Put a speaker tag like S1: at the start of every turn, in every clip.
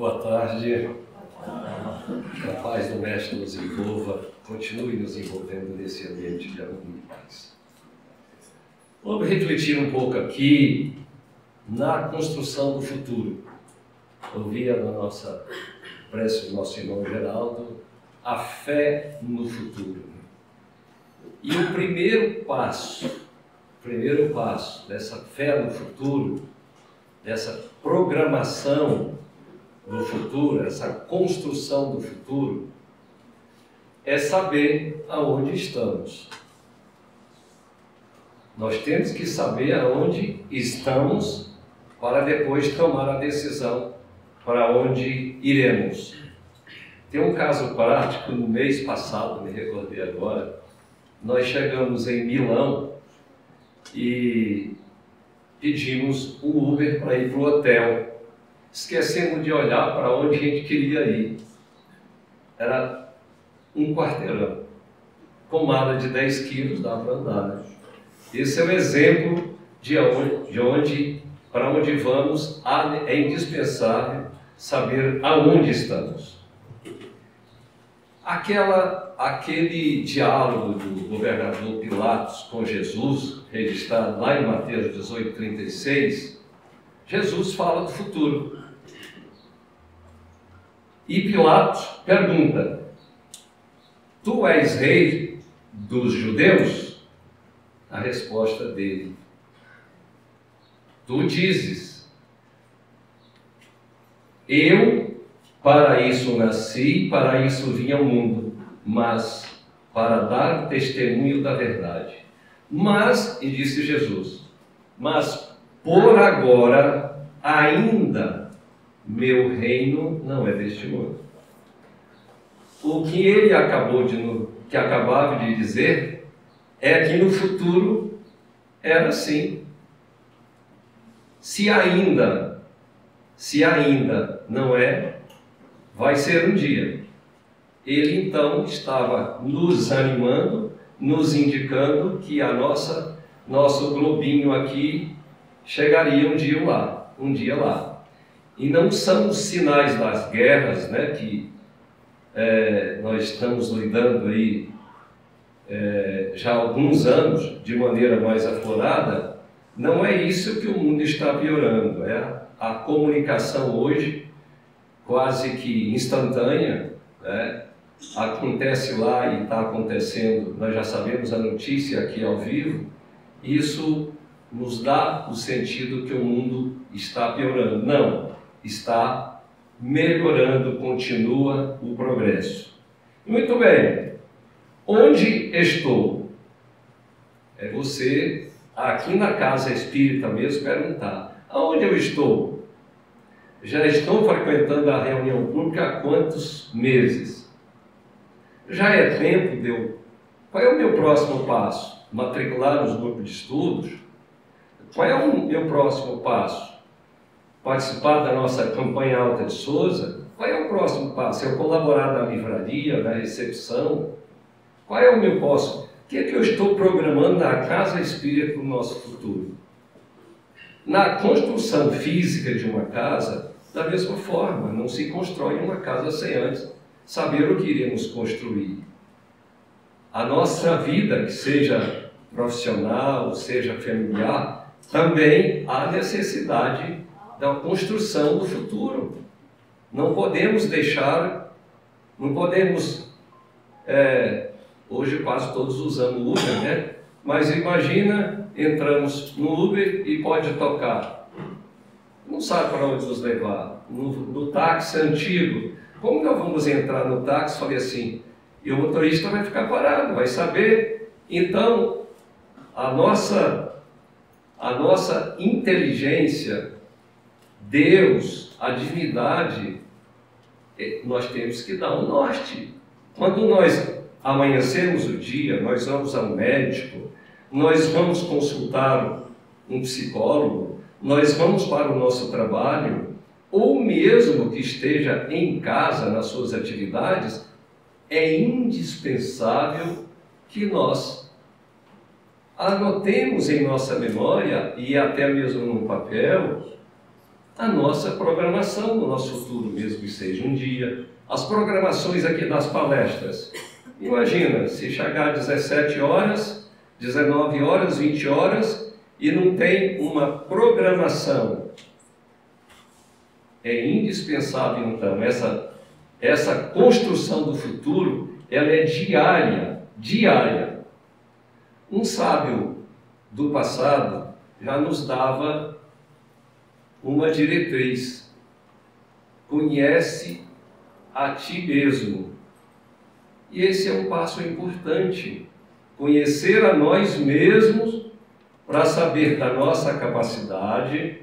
S1: Boa tarde. Que a paz do Mestre nos envolva, continue nos envolvendo nesse ambiente de amor e paz. Vamos refletir um pouco aqui na construção do futuro. Eu via na nossa prece do nosso irmão Geraldo a fé no futuro. E o primeiro passo dessa fé no futuro, dessa programação do futuro, essa construção do futuro, é saber aonde estamos. Nós temos que saber aonde estamos para depois tomar a decisão para onde iremos. Tem um caso prático, no mês passado, me recordei agora, nós chegamos em Milão e pedimos um Uber para ir para o hotel. Esquecemos de olhar para onde a gente queria ir. Era um quarteirão, com mala de 10 quilos, dá para andar, né? Esse é o exemplo para onde vamos. É indispensável saber aonde estamos. Aquele diálogo do governador Pilatos com Jesus, registrado lá em Mateus 18:36, Jesus fala do futuro. E Pilatos pergunta: tu és rei dos judeus? A resposta dele: tu dizes. Eu para isso nasci, para isso vim ao mundo, mas para dar testemunho da verdade. E disse Jesus, mas por agora ainda meu reino não é deste mundo. O que ele acabava de dizer é que no futuro era assim. Se ainda não é, vai ser um dia. Ele então estava nos animando, nos indicando que nosso globinho aqui chegaria um dia lá. E não são os sinais das guerras, né, que nós estamos lidando aí já há alguns anos de maneira mais aflorada. Não é isso que o mundo está piorando. A comunicação hoje quase que instantânea, né? Acontece lá e está acontecendo, nós já sabemos a notícia aqui ao vivo. Isso nos dá o sentido que o mundo está piorando. Não, está melhorando, continua o progresso. Muito bem, onde estou? É você, aqui na casa espírita mesmo, perguntar: aonde eu estou? Já estou frequentando a reunião pública há quantos meses? Já é tempo de eu... Qual é o meu próximo passo? Matricular nos grupos de estudos? Qual é o meu próximo passo? Participar da nossa campanha Alta de Souza? Qual é o próximo passo? Eu colaborar na livraria, na recepção? Qual é o meu próximo? O que é que eu estou programando na casa espírita para o nosso futuro? Na construção física de uma casa, da mesma forma, não se constrói uma casa sem antes saber o que iremos construir. A nossa vida, que seja profissional, seja familiar, também há necessidade da construção do futuro. Não podemos hoje quase todos usamos Uber, né? Mas imagina, entramos no Uber e pode tocar. Não sabe para onde nos levar. No táxi antigo, como nós vamos entrar no táxi? Falei assim, e o motorista vai ficar parado, vai saber. Então, a nossa inteligência, Deus, a divindade, nós temos que dar um norte. Quando nós amanhecermos o dia, nós vamos ao médico, nós vamos consultar um psicólogo, nós vamos para o nosso trabalho, ou mesmo que esteja em casa nas suas atividades, é indispensável que nós anotemos em nossa memória e até mesmo no papel a nossa programação no nosso futuro, mesmo que seja um dia. As programações aqui das palestras. Imagina, se chegar às 17 horas, 19 horas, 20 horas, e não tem uma programação. É indispensável, então, essa construção do futuro, ela é diária. Um sábio do passado já nos dava uma diretriz: conhece a ti mesmo. E esse é um passo importante, conhecer a nós mesmos para saber da nossa capacidade,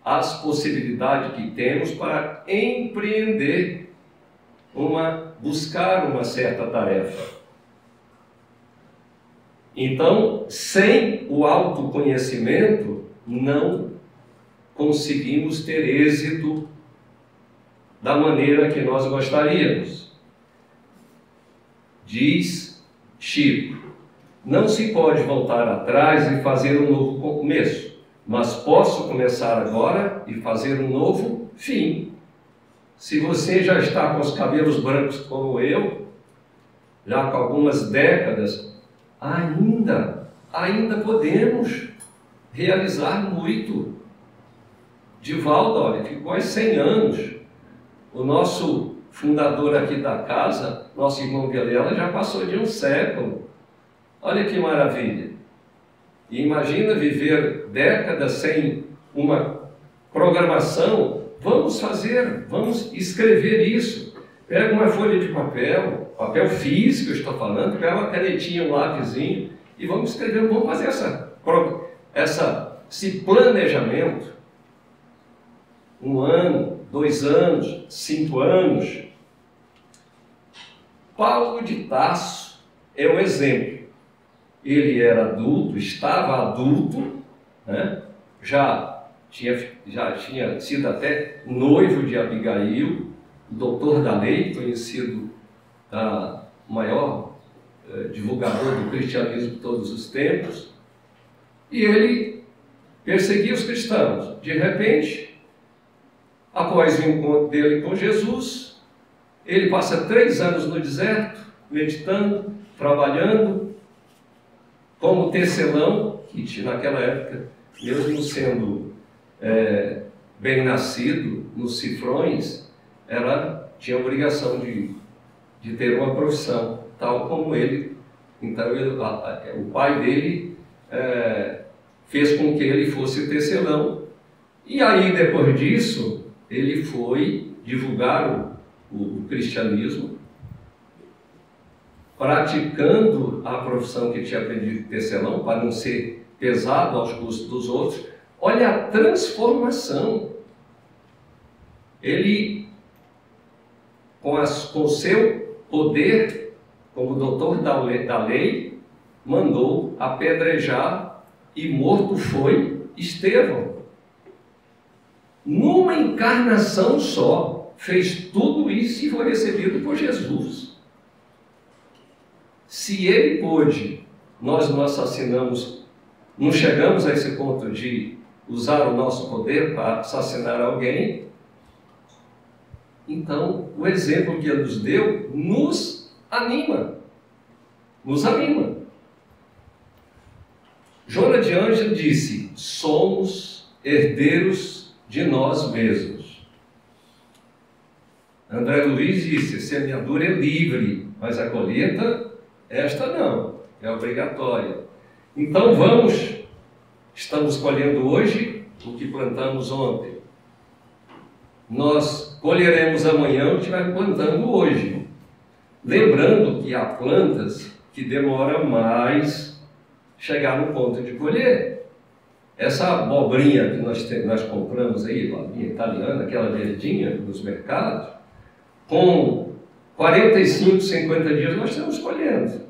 S1: as possibilidades que temos para empreender, buscar uma certa tarefa. Então, sem o autoconhecimento, não conseguimos ter êxito da maneira que nós gostaríamos. Diz Chico: não se pode voltar atrás e fazer um novo começo, mas posso começar agora e fazer um novo fim. Se você já está com os cabelos brancos como eu, já com algumas décadas, ainda podemos realizar muito. Divaldo, olha, ficou há 100 anos. O nosso fundador aqui da casa, nosso irmão Vilela, já passou de um século. Olha que maravilha. E imagina viver décadas sem uma programação. Vamos escrever isso. Pega uma folha de papel físico, eu estou falando, pega uma canetinha, um lápisinho, e vamos escrever, vamos fazer esse planejamento. 1 ano, 2 anos, 5 anos. Paulo de Tarso é um exemplo. Ele era adulto, estava adulto, né? já tinha sido até noivo de Abigail, doutor da lei, conhecido maior divulgador do cristianismo de todos os tempos, e ele perseguia os cristãos. De repente, após o encontro dele com Jesus, ele passa 3 anos no deserto, meditando, trabalhando, como tecelão, que naquela época, mesmo sendo bem nascido nos cifrões, tinha a obrigação de ter uma profissão, tal como ele. Então, o pai dele fez com que ele fosse tecelão. E aí, depois disso, ele foi divulgar o cristianismo, praticando a profissão que tinha aprendido de tecelão, para não ser pesado aos custos dos outros. Olha a transformação. Ele, com o seu poder, como doutor da lei, mandou apedrejar e morto foi Estevão. Numa encarnação só, fez tudo isso e foi recebido por Jesus. Se ele pôde, nós não assassinamos, não chegamos a esse ponto de usar o nosso poder para assassinar alguém. Então, o exemplo que ele nos deu nos anima. Joana de Ângelo disse: somos herdeiros de nós mesmos. André Luiz disse: a semeadura é livre, mas a colheita, esta não, é obrigatória. Então estamos colhendo hoje o que plantamos ontem. Nós colheremos amanhã o que estiver plantando hoje. Lembrando que há plantas que demoram mais chegar no ponto de colher. Essa abobrinha que nós compramos aí, abobrinha italiana, aquela verdinha nos mercados, com 45, 50 dias nós estamos colhendo.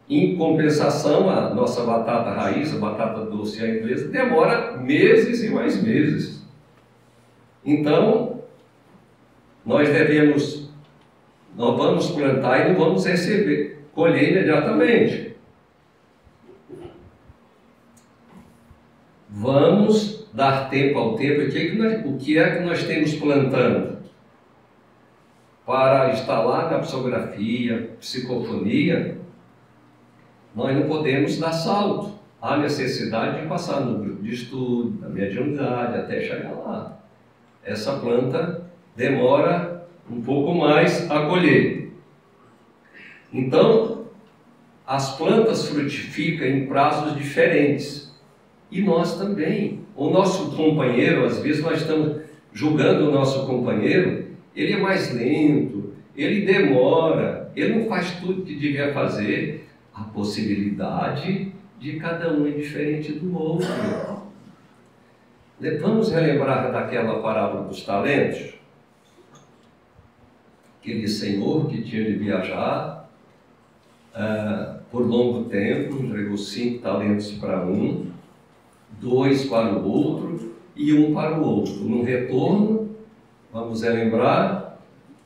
S1: Em compensação, a nossa batata raiz, a batata doce, a inglesa, demora meses e mais meses. Então, nós vamos plantar e não vamos colher imediatamente. Vamos dar tempo ao tempo. O que é que nós temos plantando? Para instalar na psicografia, psicofonia, nós não podemos dar salto. Há necessidade de passar no grupo de estudo, na mediunidade, até chegar lá. Essa planta demora um pouco mais a colher. Então, as plantas frutificam em prazos diferentes. E nós também. O nosso companheiro, às vezes nós estamos julgando o nosso companheiro, ele é mais lento, ele demora, ele não faz tudo que devia fazer. A possibilidade de cada um é diferente do outro. Vamos relembrar daquela parábola dos talentos? Aquele senhor que tinha de viajar por longo tempo, entregou 5 talentos para um, 2 para o outro e 1 para o outro. No retorno, vamos relembrar,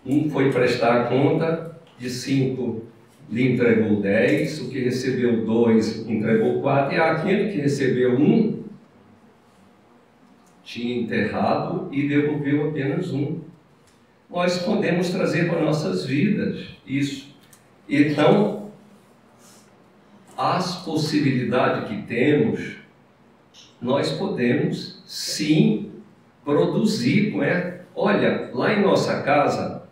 S1: um foi prestar conta, de 5 lhe entregou 10, o que recebeu 2 entregou 4, e aquele que recebeu 1 tinha enterrado e devolveu apenas 1. Nós podemos trazer para nossas vidas isso. Então, as possibilidades que temos, nós podemos sim produzir com ela. Olha, lá em nossa casa,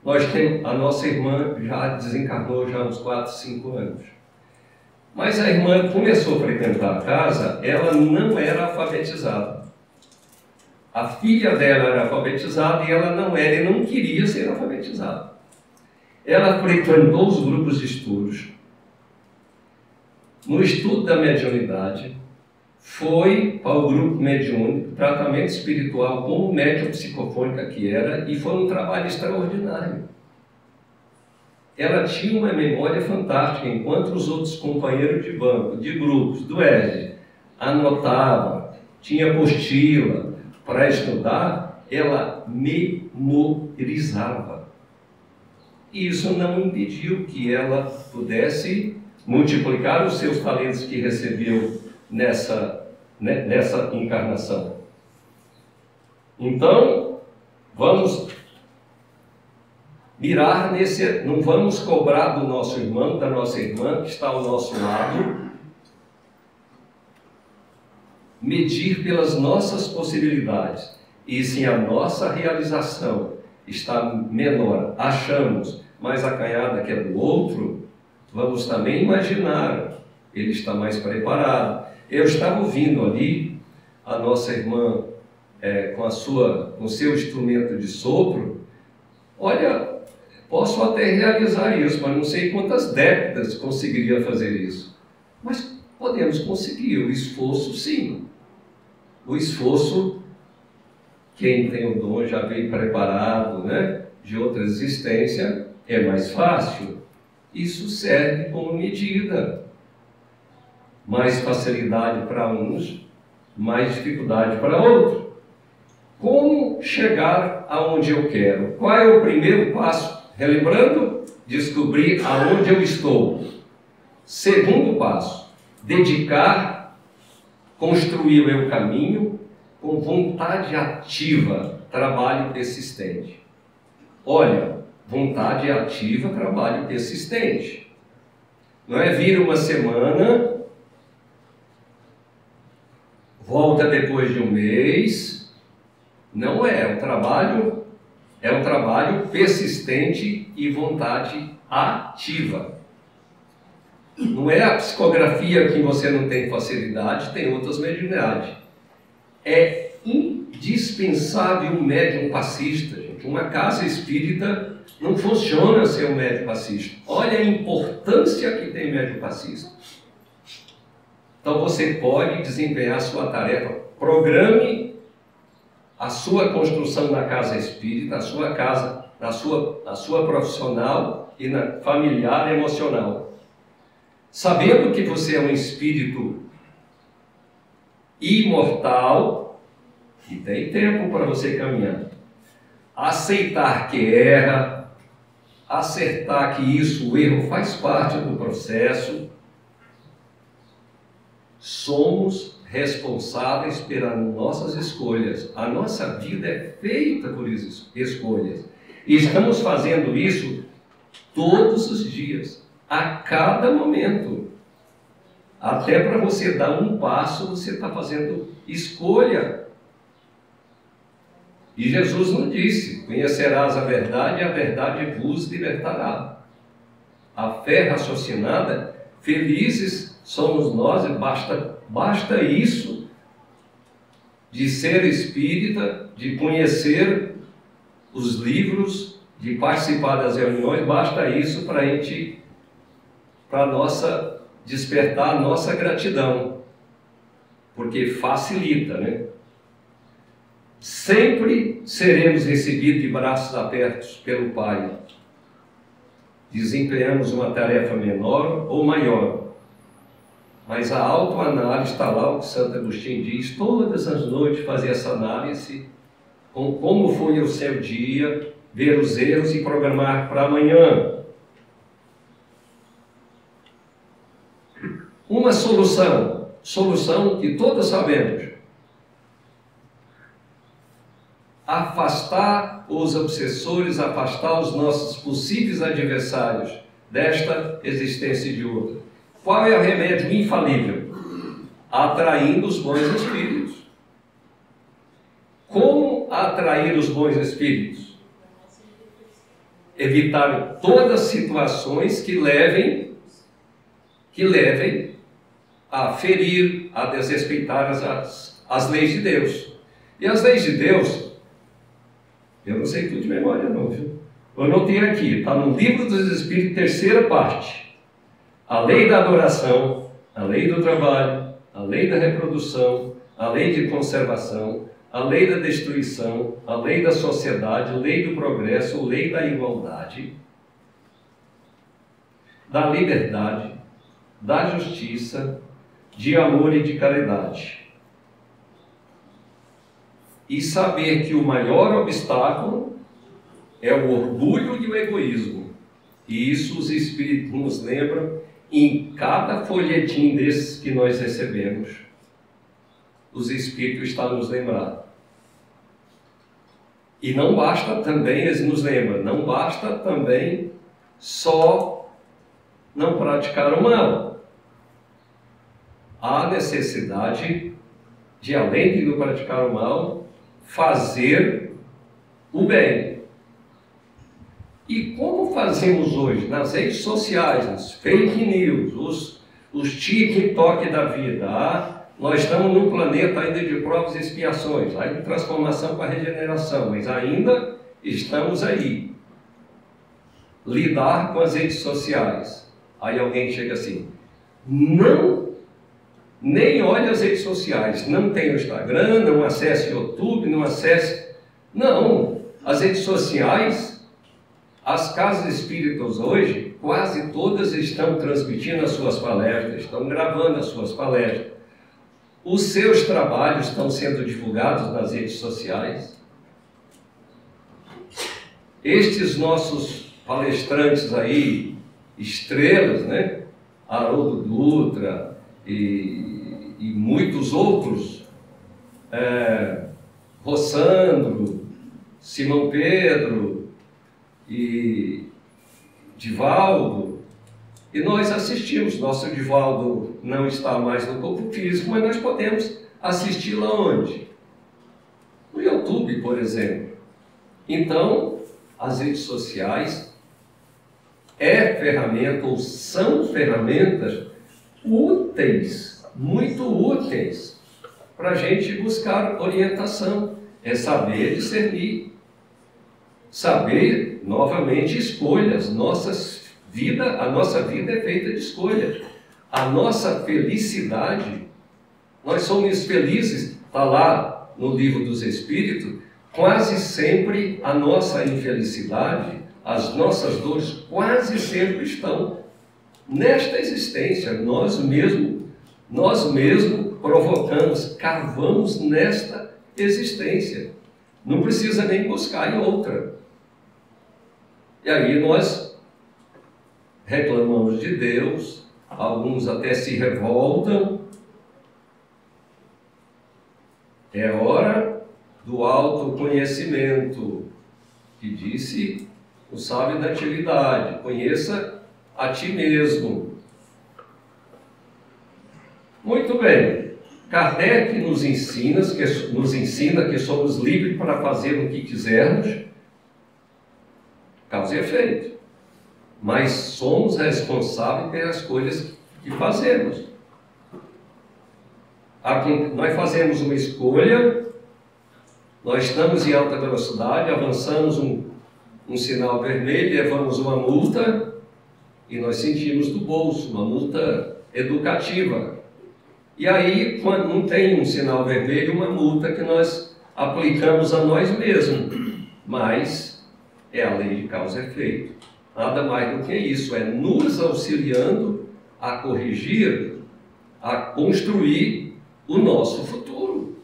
S1: nós temos, a nossa irmã já desencarnou já há uns 4, 5 anos. Mas a irmã começou a frequentar a casa, ela não era alfabetizada. A filha dela era alfabetizada e ela não era e não queria ser alfabetizada. Ela frequentou os grupos de estudos. No estudo da mediunidade, foi para o grupo mediúnico, tratamento espiritual como médium psicofônica que era, e foi um trabalho extraordinário. Ela tinha uma memória fantástica, enquanto os outros companheiros de banco, de grupos, do ESD, anotavam, tinha apostila para estudar, ela memorizava. E isso não impediu que ela pudesse multiplicar os seus talentos que recebeu nessa encarnação. Então, vamos mirar nesse, não vamos cobrar do nosso irmão, da nossa irmã que está ao nosso lado, medir pelas nossas possibilidades, e se a nossa realização está menor, achamos mais acanhada que a do outro, vamos também imaginar, ele está mais preparado. Eu estava ouvindo ali a nossa irmã com o seu instrumento de sopro. Olha, posso até realizar isso, mas não sei quantas décadas conseguiria fazer isso. Mas podemos conseguir, o esforço sim. O esforço, quem tem o dom já veio preparado, né, de outra existência, é mais fácil. Isso serve como medida. Mais facilidade para uns, mais dificuldade para outros. Como chegar aonde eu quero? Qual é o primeiro passo? Relembrando, descobrir aonde eu estou. Segundo passo, dedicar, construir o meu caminho com vontade ativa, trabalho persistente. Olha, vontade ativa, trabalho persistente. Não é vir uma semana, volta depois de um mês. Não é, é um trabalho persistente e vontade ativa. Não é a psicografia que você não tem facilidade, tem outras mediunidades. É indispensável um médium passista, gente. Uma casa espírita não funciona sem um médium passista. Olha a importância que tem médium passista. Então você pode desempenhar a sua tarefa. Programe a sua construção na casa espírita, a sua casa, na sua profissional e na familiar e emocional. Sabendo que você é um espírito imortal, e tem tempo para você caminhar. Aceitar que erra, acertar que o erro faz parte do processo. Somos responsáveis pelas nossas escolhas. A nossa vida é feita por escolhas. E estamos fazendo isso todos os dias, a cada momento. Até para você dar um passo, você está fazendo escolha. E Jesus nos disse: conhecerás a verdade e a verdade vos libertará. A fé raciocinada, felizes somos nós, e basta isso, de ser espírita, de conhecer os livros, de participar das reuniões, basta isso para a gente, despertar a nossa gratidão, porque facilita, né? Sempre seremos recebidos de braços abertos pelo Pai. Desempenhamos uma tarefa menor ou maior, mas a autoanálise está lá, o que Santo Agostinho diz, todas as noites fazer essa análise, com como foi o seu dia, ver os erros e programar para amanhã. Uma solução que todos sabemos: afastar os obsessores, afastar os nossos possíveis adversários desta existência e de outra. Qual é o remédio infalível? Atraindo os bons espíritos. Como atrair os bons espíritos? Evitar todas as situações que levem a ferir, a desrespeitar as leis de Deus. E as leis de Deus, eu não sei tudo de memória não, viu? Eu anotei aqui, está no Livro dos Espíritos, terceira parte. A lei da adoração, a lei do trabalho, a lei da reprodução, a lei de conservação, a lei da destruição, a lei da sociedade, a lei do progresso, a lei da igualdade, da liberdade, da justiça, de amor e de caridade. E saber que o maior obstáculo é o orgulho e o egoísmo. E isso os Espíritos nos lembram em cada folhetim desses que nós recebemos. Os Espíritos estão a nos lembrar. E não basta também, eles nos lembram, não basta também só não praticar o mal. Há necessidade de, além de não praticar o mal, fazer o bem. E como fazemos hoje? Nas redes sociais, nas fake news, os TikTok da vida. Nós estamos num planeta ainda de provas e expiações, aí de transformação para regeneração, mas ainda estamos aí. Lidar com as redes sociais. Aí alguém chega assim: nem olhe as redes sociais, não tem o Instagram, não acesse o YouTube, não acesse... Não, as redes sociais, as casas espíritas hoje, quase todas estão transmitindo as suas palestras, estão gravando as suas palestras. Os seus trabalhos estão sendo divulgados nas redes sociais. Estes nossos palestrantes aí, estrelas, né? Haroldo Dutra e muitos outros, Rossandro, Simão Pedro e Divaldo, e nós assistimos. Nosso Divaldo não está mais no corpo físico, mas nós podemos assisti-lo aonde? No YouTube, por exemplo. Então, as redes sociais são ferramentas úteis, muito úteis, para a gente buscar orientação, é saber discernir, saber, novamente, escolhas. A nossa vida é feita de escolha. A nossa felicidade, nós somos felizes, está lá no Livro dos Espíritos, quase sempre a nossa infelicidade, as nossas dores quase sempre estão nesta existência. Nós mesmos provocamos, cavamos nesta existência. Não precisa nem buscar em outra. E aí nós reclamamos de Deus, alguns até se revoltam, É hora do autoconhecimento, que disse o sábio da antiguidade: conheça a ti mesmo. Muito bem, Kardec nos ensina que somos livres para fazer o que quisermos, causa e efeito, mas somos responsáveis pelas coisas que fazemos. Nós fazemos uma escolha, nós estamos em alta velocidade, avançamos um sinal vermelho, levamos uma multa e nós sentimos do bolso, uma multa educativa. E aí, quando não tem um sinal vermelho, uma multa que nós aplicamos a nós mesmos, mas é a lei de causa e efeito. Nada mais do que isso, é nos auxiliando a corrigir, a construir o nosso futuro.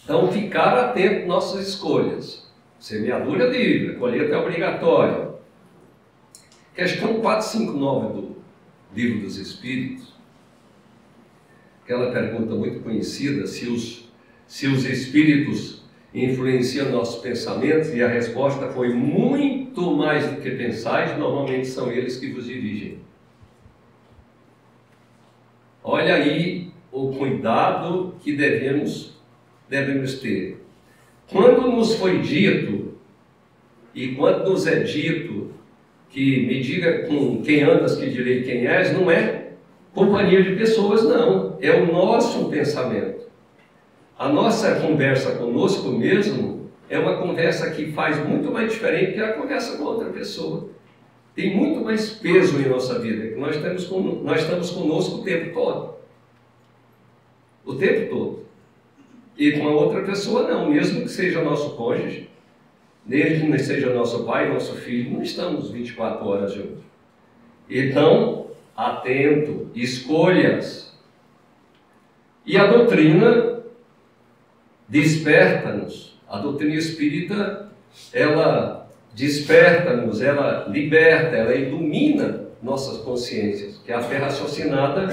S1: Então, ficar atento às nossas escolhas. Semeadura livre, colheita é obrigatória. Questão 459 do Livro dos Espíritos. Aquela pergunta muito conhecida, se os espíritos influenciam nossos pensamentos, e a resposta foi: muito mais do que pensais, normalmente são eles que vos dirigem. Olha aí o cuidado que devemos ter. Quando nos foi dito, e quando nos é dito, que me diga com quem andas que direi quem és, não é companhia de pessoas, não. É o nosso pensamento. A nossa conversa conosco mesmo é uma conversa que faz muito mais diferente que a conversa com outra pessoa. Tem muito mais peso em nossa vida, que nós estamos conosco o tempo todo. O tempo todo. E com a outra pessoa não, mesmo que seja nosso cônjuge, desde que seja nosso pai, nosso filho, não estamos 24 horas juntos. Então, atento, escolhas. E a doutrina desperta-nos. A doutrina espírita, ela desperta-nos, ela liberta, ela ilumina nossas consciências, que a fé raciocinada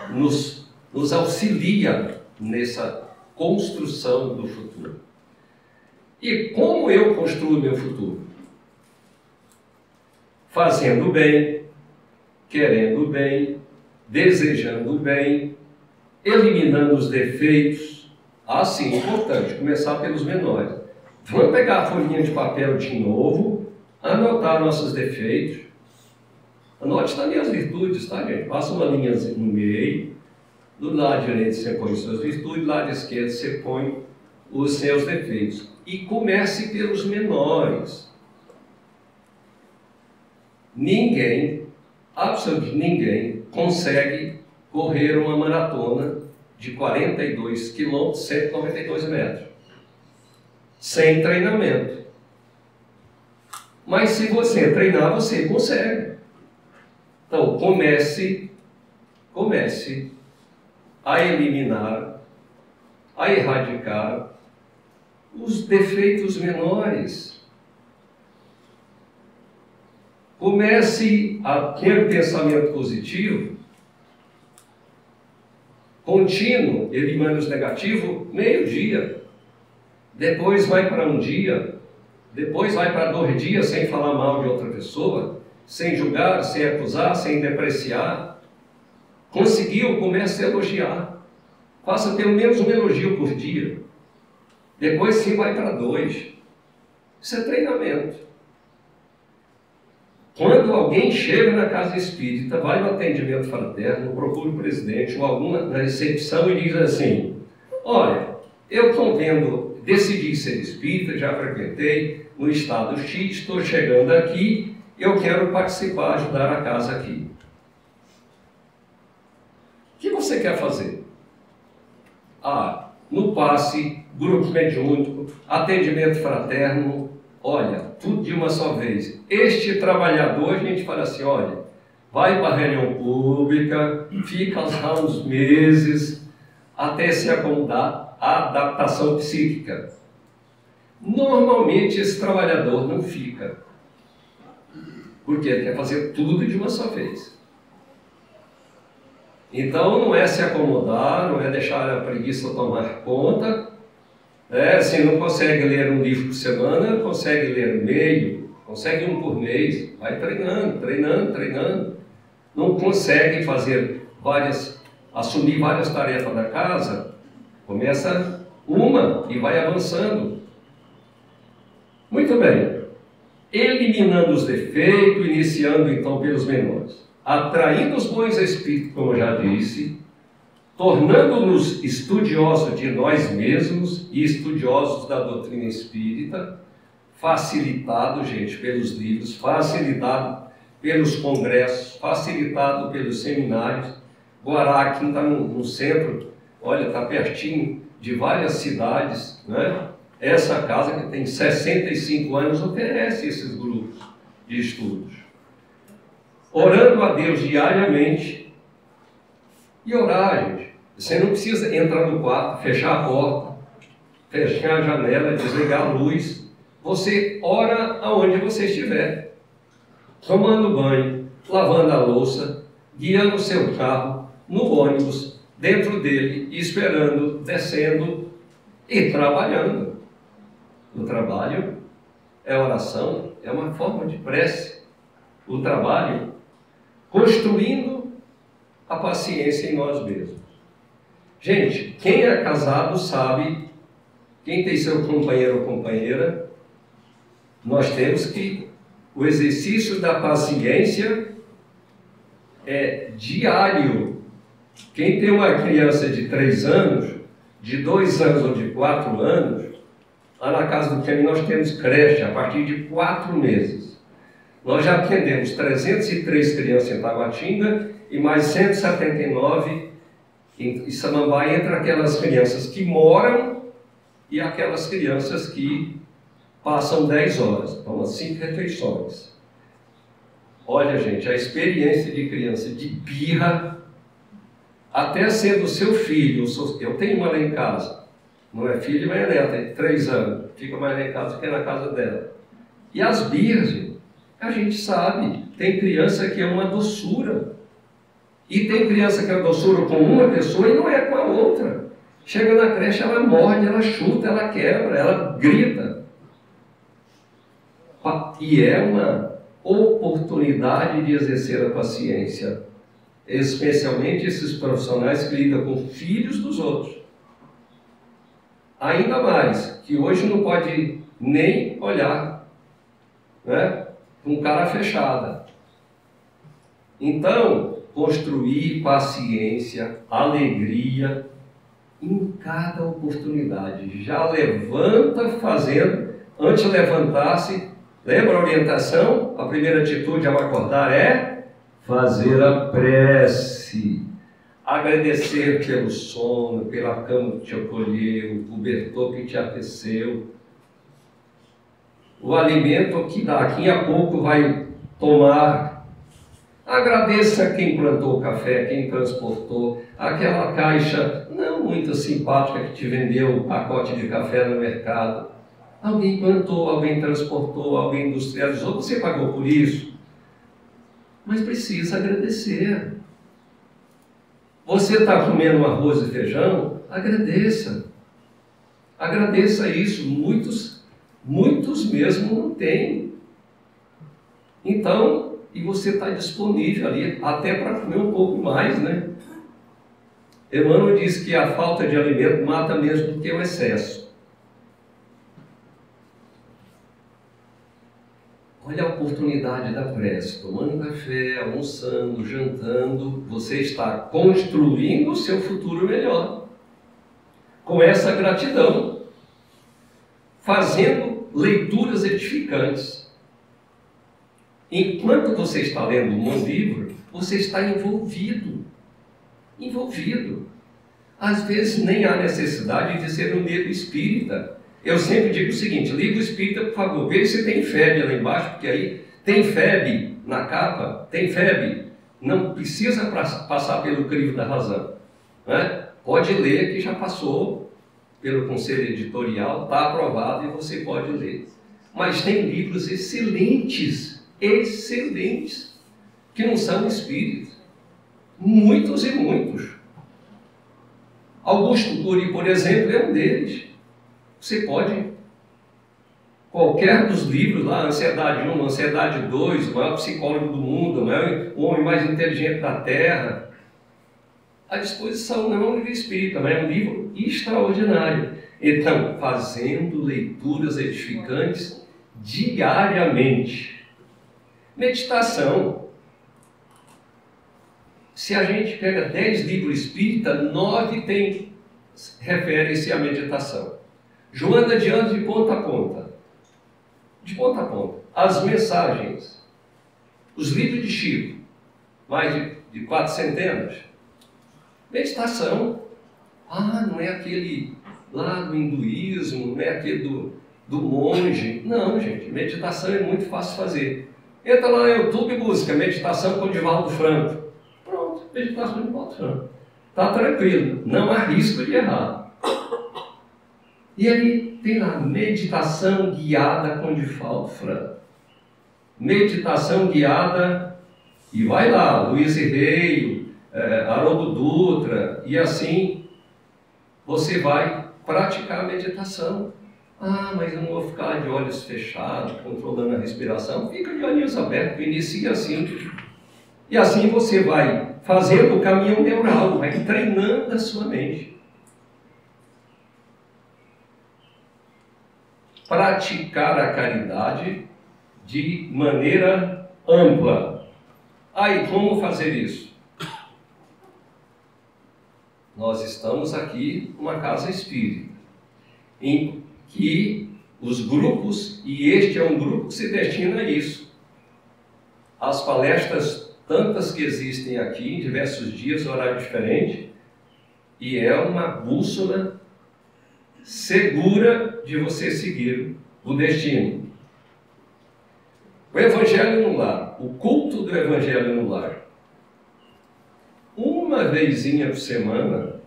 S1: nos auxilia nessa construção do futuro. E como eu construo o meu futuro? Fazendo o bem, querendo o bem, desejando o bem, eliminando os defeitos. Assim, é importante começar pelos menores. Vamos pegar a folhinha de papel de novo, anotar nossos defeitos. Anote também as virtudes, tá, gente? Passa uma linha no meio. Do lado direito você põe suas virtudes, do lado esquerdo você põe os seus defeitos. E comece pelos menores. Ninguém, absolutamente ninguém, consegue correr uma maratona de 42 km, 192 metros, sem treinamento. Mas se você treinar, você consegue. Então, comece a eliminar, a erradicar os defeitos menores. Comece a ter pensamento positivo, contínuo, eliminando os negativos, meio-dia. Depois vai para um dia, depois vai para 2 dias sem falar mal de outra pessoa, sem julgar, sem acusar, sem depreciar. Conseguiu, comece a elogiar. Faça pelo menos um elogio por dia. Depois sim vai para 2. Isso é treinamento. Quando alguém chega na casa espírita, vai no atendimento fraterno, procura o presidente ou alguma na recepção e diz assim: olha, eu estou vendo, decidi ser espírita, já frequentei no estado X, estou chegando aqui, eu quero participar, ajudar a casa aqui. O que você quer fazer? No passe, grupo mediúnico, atendimento fraterno, olha, tudo de uma só vez. Este trabalhador, a gente fala assim, olha, vai para a reunião pública, fica lá uns meses, até se acomodar à adaptação psíquica. Normalmente esse trabalhador não fica, porque ele quer fazer tudo de uma só vez. Então não é se acomodar, não é deixar a preguiça tomar conta. Se não consegue ler um livro por semana, consegue ler meio, consegue um por mês, vai treinando, treinando, treinando. Não consegue assumir várias tarefas da casa, começa uma e vai avançando. Muito bem. Eliminando os defeitos, iniciando então pelos menores. Atraindo os bons espíritos, como eu já disse, tornando-nos estudiosos de nós mesmos e estudiosos da doutrina espírita, facilitado, gente, pelos livros, facilitado pelos congressos, facilitado pelos seminários. Guará, aqui está no centro, olha, está pertinho de várias cidades, né? Essa casa, que tem 65 anos, oferece esses grupos de estudos. Orando a Deus diariamente. E orar, gente. Você não precisa entrar no quarto, fechar a porta, fechar a janela, desligar a luz. Você ora aonde você estiver. Tomando banho, lavando a louça, guiando o seu carro, no ônibus, dentro dele, esperando, descendo e trabalhando. O trabalho é oração, é uma forma de prece. O trabalho, construindo a paciência em nós mesmos. Gente, quem é casado sabe, quem tem seu companheiro ou companheira, nós temos que o exercício da paciência é diário. Quem tem uma criança de 3 anos, de 2 anos ou de 4 anos, lá na Casa do Caminho nós temos creche a partir de 4 meses. Nós já atendemos 303 crianças em Taguatinga e mais 179 em Samambaia, entre aquelas crianças que moram e aquelas crianças que passam 10 horas, então 5 refeições. Olha, gente, a experiência de criança de birra, até sendo seu filho, eu tenho uma lá em casa, não é filho, mas é neta, tem 3 anos, fica mais lá em casa que na casa dela. E as birras, gente, a gente sabe, tem criança que é uma doçura, e tem criança que é doçura com uma pessoa e não é com a outra. Chega na creche, ela morde, ela chuta, ela quebra, ela grita. E é uma oportunidade de exercer a paciência, especialmente esses profissionais que lidam com filhos dos outros. Ainda mais, que hoje não pode nem olhar, né, com cara fechada. Então, construir paciência, alegria em cada oportunidade. Já levanta fazendo, antes de levantar-se, lembra a orientação? A primeira atitude ao acordar é fazer a prece. Agradecer pelo sono, pela cama que te acolheu, o cobertor que te aqueceu, o alimento que daqui a pouco vai tomar. Agradeça quem plantou o café, quem transportou, aquela caixa não muito simpática que te vendeu o pacote de café no mercado. Alguém plantou, alguém transportou, alguém industrializou, você pagou por isso. Mas precisa agradecer. Você está comendo arroz e feijão? Agradeça. Agradeça isso. Muitos mesmo não têm. Então, e você está disponível ali, até para comer um pouco mais, né? Emmanuel diz que a falta de alimento mata mesmo do que o excesso. Olha a oportunidade da prece, tomando café, almoçando, jantando, você está construindo o seu futuro melhor. Com essa gratidão, fazendo leituras edificantes. Enquanto você está lendo um livro, você está envolvido. Envolvido. Às vezes nem há necessidade de ser um livro espírita. Eu sempre digo o seguinte, livro espírita, por favor, veja se tem FEB lá embaixo, porque aí tem FEB na capa, tem FEB. Não precisa passar pelo crivo da razão, né? Pode ler, que já passou pelo conselho editorial, está aprovado e você pode ler. Mas tem livros excelentes, que não são espíritas. Muitos e muitos. Augusto Cury, por exemplo, é um deles. Você pode, qualquer dos livros lá, Ansiedade 1, Ansiedade 2, o maior psicólogo do mundo, o homem mais inteligente da Terra, à disposição. Não é um livro espírita, mas é um livro extraordinário. Então, fazendo leituras edificantes diariamente. Meditação. Se a gente pega 10 livros espíritas, 9 refere-se à meditação. Joana de Anjos de ponta a ponta. De ponta a ponta. As mensagens. Os livros de Chico. Mais de 400. Meditação. Não é aquele lá do hinduísmo, não é aquele do monge. Não, gente. Meditação é muito fácil fazer. Entra lá no YouTube e busca meditação com Divaldo Franco. Pronto, meditação com Divaldo Franco. Está tranquilo, não há risco de errar. E ali tem lá, meditação guiada com Divaldo Franco. Meditação guiada, e vai lá, Luiz Reio, Haroldo Dutra, e assim você vai praticar a meditação. Mas eu não vou ficar de olhos fechados, controlando a respiração. Fica de olhinhos abertos, inicia assim. E assim você vai fazendo o caminho neural, vai treinando a sua mente. Praticar a caridade de maneira ampla. E como fazer isso? Nós estamos aqui numa casa espírita, em que os grupos, e este é um grupo que se destina a isso. As palestras, tantas que existem aqui, em diversos dias, horário diferente, e é uma bússola segura de você seguir o destino. O Evangelho no Lar, o culto do Evangelho no Lar. Uma vezinha por semana,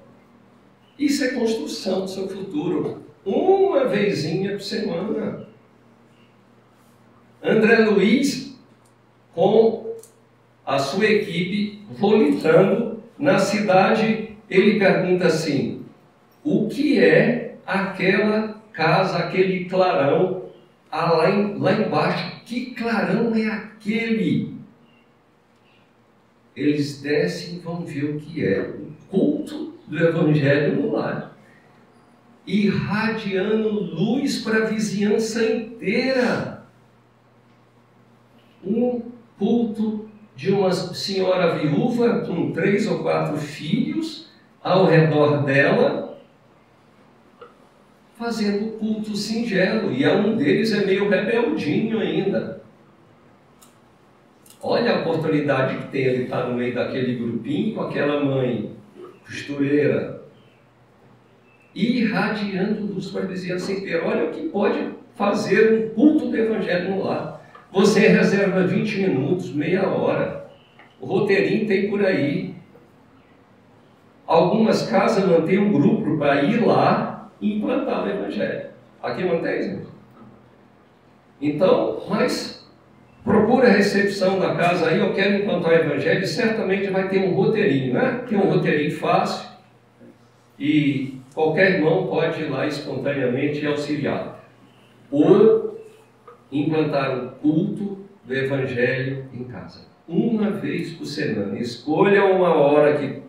S1: isso é construção do seu futuro. Uma vezinha por semana. André Luiz, com a sua equipe, volitando na cidade, ele pergunta assim: o que é aquela casa, aquele clarão lá embaixo? Que clarão é aquele? Eles descem e vão ver o que é. O culto do Evangelho no Lar. Irradiando luz para a vizinhança inteira. Um culto de uma senhora viúva com 3 ou 4 filhos ao redor dela, fazendo culto singelo, e um deles é meio rebeldinho ainda. Olha a oportunidade que tem ele estar no meio daquele grupinho com aquela mãe costureira, irradiando luz para a vizinhança inteira. Olha o que pode fazer um culto do Evangelho no Lar. Você reserva 20 minutos, meia hora. O roteirinho tem por aí. Algumas casas mantêm um grupo para ir lá e implantar o Evangelho. Aqui mantém, gente? Então, mas procura a recepção da casa aí, eu quero implantar o Evangelho, certamente vai ter um roteirinho, né? Tem um roteirinho fácil e qualquer irmão pode ir lá espontaneamente e auxiliar. Ou implantar o culto do Evangelho em casa. Uma vez por semana. Escolha uma hora que,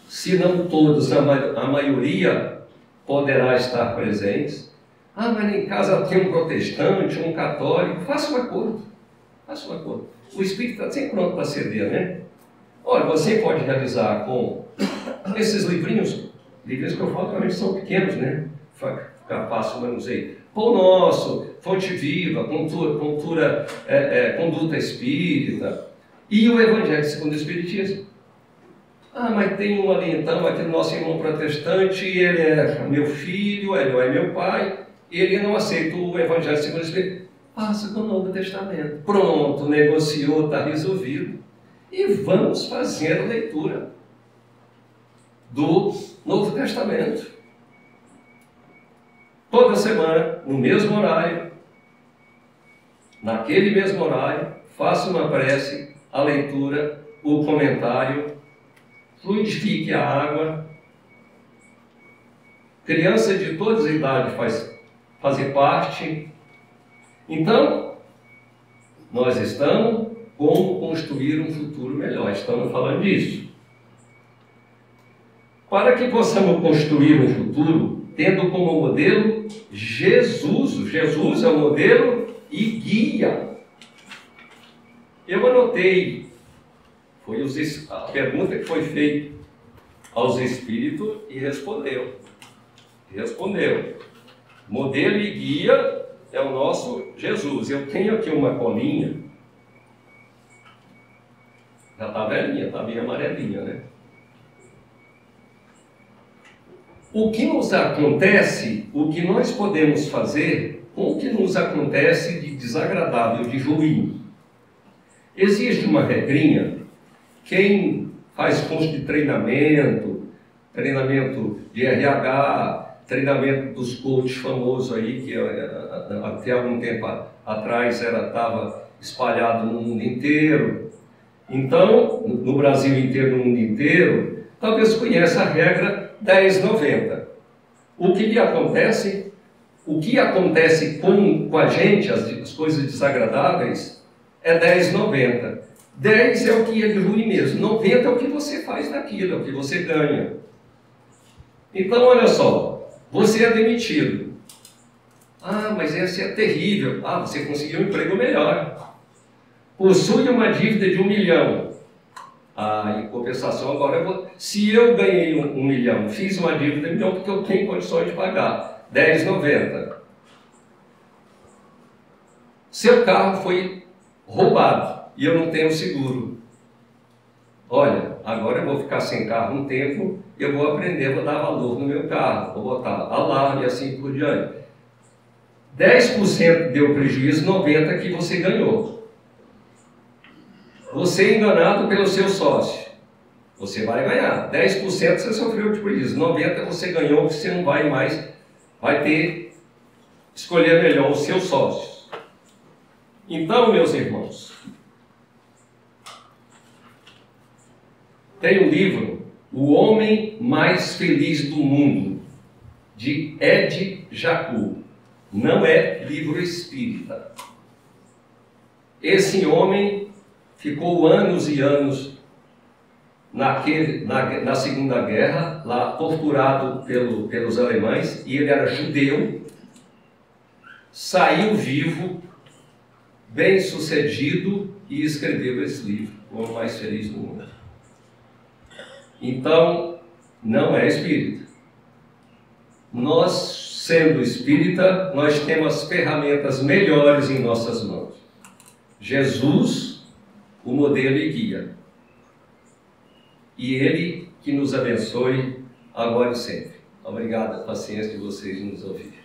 S1: se não todos, a maioria poderá estar presentes. Mas em casa tem um protestante, um católico. Faça um acordo. Faça um acordo. O Espírito está sempre pronto para ceder, né? Olha, você pode realizar com esses livrinhos que eu falo realmente são pequenos, né? Fica fácil o manuseio. Pão Nosso, Fonte Viva, Conduta Espírita e o Evangelho segundo o Espiritismo. Mas tem um ali então, aquele nosso irmão protestante, ele é meu filho, ele é meu pai, ele não aceita o Evangelho segundo o Espiritismo. Passa com o Novo Testamento. Pronto, negociou, está resolvido. E vamos fazer a leitura do Novo Testamento. Toda semana, no mesmo horário, naquele mesmo horário, faça uma prece, a leitura o comentário, fluidifique a água. Criança de todas as idades fazer parte. Então, nós estamos como construir um futuro melhor. Estamos falando disso. Para que possamos construir um futuro, tendo como modelo Jesus. Jesus é o modelo e guia. Eu anotei, foi a pergunta que foi feita aos espíritos e respondeu. Modelo e guia é o nosso Jesus. Eu tenho aqui uma colinha, já está velhinha, está bem amarelinha, né? O que nos acontece, o que nós podemos fazer com o que nos acontece de desagradável, de ruim. Existe uma regrinha, quem faz curso de treinamento de RH, treinamento dos coaches famosos aí, que até algum tempo atrás estava espalhado no mundo inteiro. Então, no Brasil inteiro, no mundo inteiro, talvez conheça a regra 10/90. O que acontece com a gente, as coisas desagradáveis, é 10/90. 10 é o que é de ruim mesmo, 90 é o que você faz naquilo, é o que você ganha. Então, olha só, você é demitido. Ah, mas esse é terrível. Ah, você conseguiu um emprego melhor. Possui uma dívida de 1 milhão. Ah, em compensação, agora se eu ganhei 1 milhão, fiz uma dívida de 1 milhão porque eu tenho condições de pagar. 10/90. Seu carro foi roubado e eu não tenho seguro. Olha, agora eu vou ficar sem carro um tempo, eu vou aprender, vou dar valor no meu carro, vou botar alarme e assim por diante. 10% deu prejuízo, 90% que você ganhou. Você é enganado pelo seu sócio, você vai ganhar. 10% você sofreu de prejuízo, 90% você ganhou, você não vai mais, vai ter, escolher melhor os seus sócios. Então, meus irmãos, tem um livro, O Homem Mais Feliz do Mundo, de Ed Jacu. Não é livro espírita. Esse homem ficou anos e anos na Segunda Guerra, lá torturado pelos alemães, e ele era judeu, saiu vivo, bem sucedido, e escreveu esse livro, O Homem Mais Feliz do Mundo. Então, não é espírita. Nós, sendo espírita, nós temos ferramentas melhores em nossas mãos. Jesus, o modelo e guia. E Ele que nos abençoe agora e sempre. Obrigado pela paciência de vocês nos ouvir.